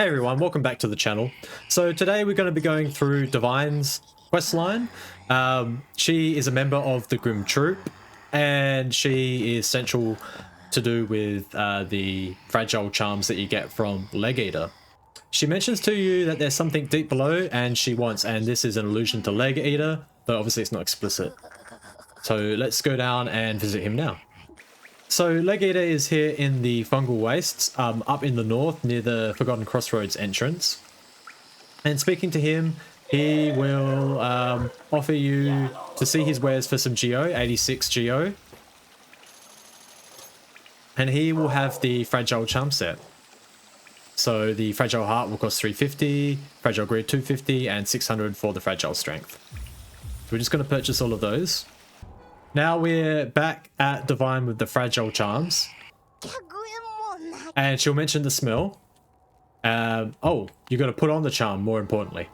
Hey everyone, welcome back to the channel. So today we're going to be going through Divine's questline. She is a member of the Grimm Troupe, and she is central to do with the fragile charms that you get from Leg Eater. She mentions to you that there's something deep below and she wants, and this is an allusion to Leg Eater, though obviously it's not explicit. So let's go down and visit him now. So Leg Eater is here in the Fungal Wastes, up in the north near the Forgotten Crossroads entrance. And speaking to him, he will offer you to see his wares for some geo, 86 geo. And he will have the Fragile Charm set. So the Fragile Heart will cost 350, Fragile Greed 250, and 600 for the Fragile Strength. So we're just going to purchase all of those. Now we're back at Divine with the Fragile Charms. And she'll mention the smell. Oh, you got to put on the charm, more importantly.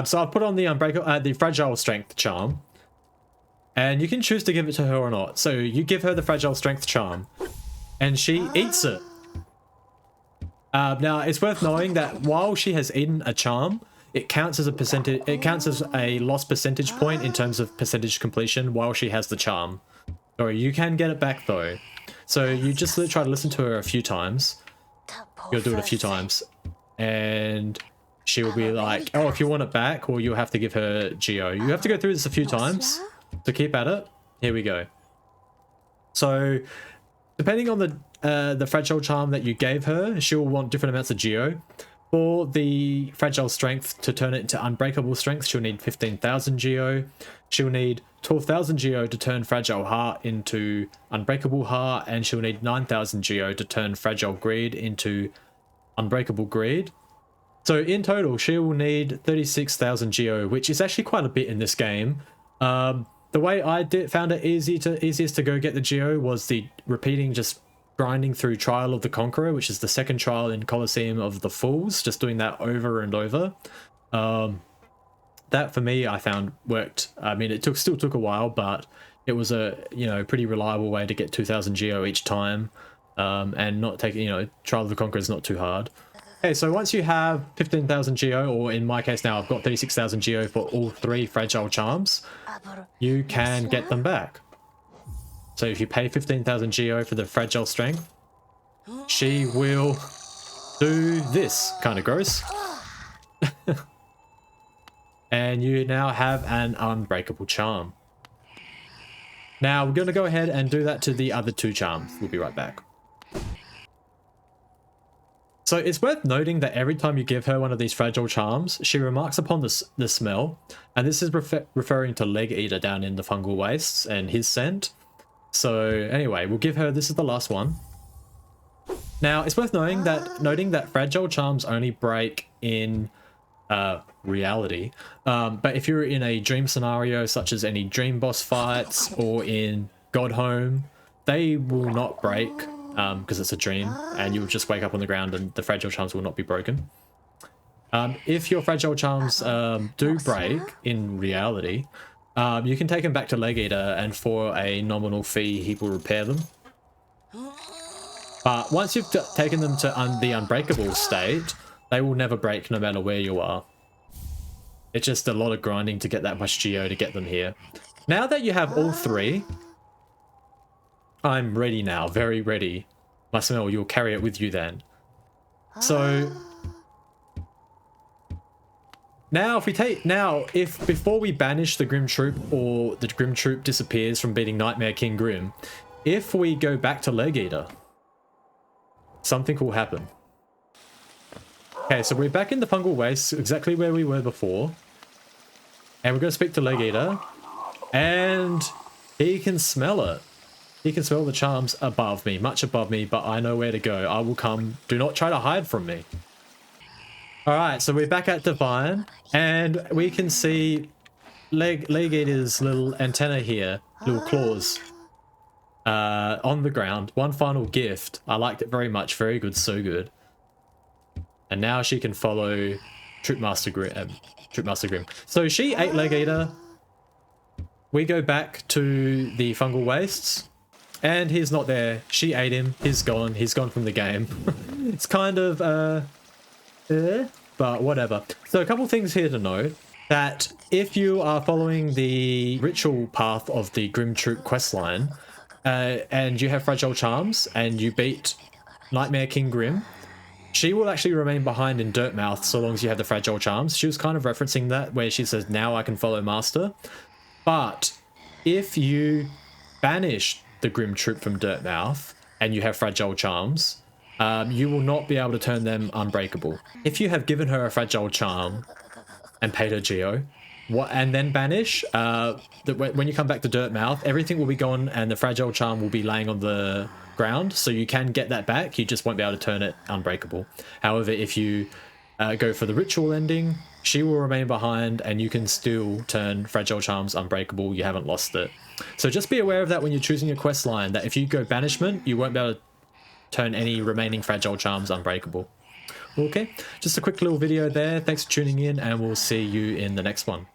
So I've put on the Unbreakable, the Fragile Strength charm. And you can choose to give it to her or not. So you give her the Fragile Strength charm. And she eats it. Now, it's worth knowing that while she has eaten a charm, it counts as a percentage. It counts as a loss percentage point in terms of percentage completion while she has the charm. Or you can get it back though. So you just try to listen to her a few times. You'll do it a few times, and she will be like, "Oh, if you want it back, or you'll have to give her geo." You have to go through this a few times to keep at it. Here we go. So, depending on the fragile charm that you gave her, she'll want different amounts of geo. For the Fragile Strength to turn it into Unbreakable Strength, she'll need 15,000 geo. She'll need 12,000 geo to turn Fragile Heart into Unbreakable Heart, and she'll need 9,000 geo to turn Fragile Greed into Unbreakable Greed. So in total, she will need 36,000 geo, which is actually quite a bit in this game. The way I found it easiest to go get the geo was the repeating, just grinding through Trial of the Conqueror, which is the second trial in Colosseum of the Fools, just doing that over and over. That for me, I found worked. I mean, it still took a while, but it was a pretty reliable way to get 2,000 geo each time, and not taking Trial of the Conqueror is not too hard. Okay, so once you have 15,000 geo, or in my case now I've got 36,000 geo for all three fragile charms, you can get them back. So if you pay 15,000 geo for the Fragile Strength, she will do this. Kind of gross. And you now have an Unbreakable charm. Now we're going to go ahead and do that to the other two charms. We'll be right back. So it's worth noting that every time you give her one of these fragile charms, she remarks upon the smell. And this is referring to Leg Eater down in the Fungal Wastes and his scent. So anyway, we'll give her, this is the last one. Now it's worth noting that fragile charms only break in reality. But if you're in a dream scenario, such as any dream boss fights or in God Home, they will not break because it's a dream, and you'll just wake up on the ground and the fragile charms will not be broken. If your fragile charms do break in reality, you can take them back to Leg Eater, and for a nominal fee, he will repair them. But once you've taken them to the Unbreakable state, they will never break no matter where you are. It's just a lot of grinding to get that much geo to get them here. Now that you have all three, I'm ready now, very ready. My smell, you'll carry it with you then. So now if before we banish the Grimm Troupe, or the Grimm Troupe disappears from beating Nightmare King Grimm, if we go back to Leg Eater, something will happen. Okay, so we're back in the Fungal Wastes, exactly where we were before. And we're going to speak to Leg Eater, and he can smell it. He can smell the charms above me, much above me, but I know where to go. I will come. Do not try to hide from me. Alright, so we're back at Divine, and we can see Leg Eater's little antenna here, little claws, on the ground. One final gift. I liked it very much. Very good, so good. And now she can follow Troop Master Grimm. So she ate Leg Eater. We go back to the Fungal Wastes, And he's not there. She ate him. He's gone. He's gone from the game. It's kind of, but whatever. So a couple things here to note. That if you are following the ritual path of the Grimm Troupe questline, and you have Fragile Charms, and you beat Nightmare King Grimm, she will actually remain behind in Dirtmouth so long as you have the Fragile Charms. She was kind of referencing that, where she says, now I can follow Master. But if you banish the Grimm Troupe from Dirtmouth, and you have Fragile Charms, you will not be able to turn them unbreakable. If you have given her a Fragile Charm, and paid her Geo, and then banish, when you come back to Dirtmouth, everything will be gone and the Fragile Charm will be laying on the ground, so you can get that back, you just won't be able to turn it unbreakable. However, if you go for the ritual ending, she will remain behind and you can still turn Fragile Charms unbreakable, you haven't lost it. So just be aware of that when you're choosing your quest line, that if you go banishment, you won't be able to turn any remaining Fragile Charms unbreakable. Okay, just a quick little video there. Thanks for tuning in and we'll see you in the next one.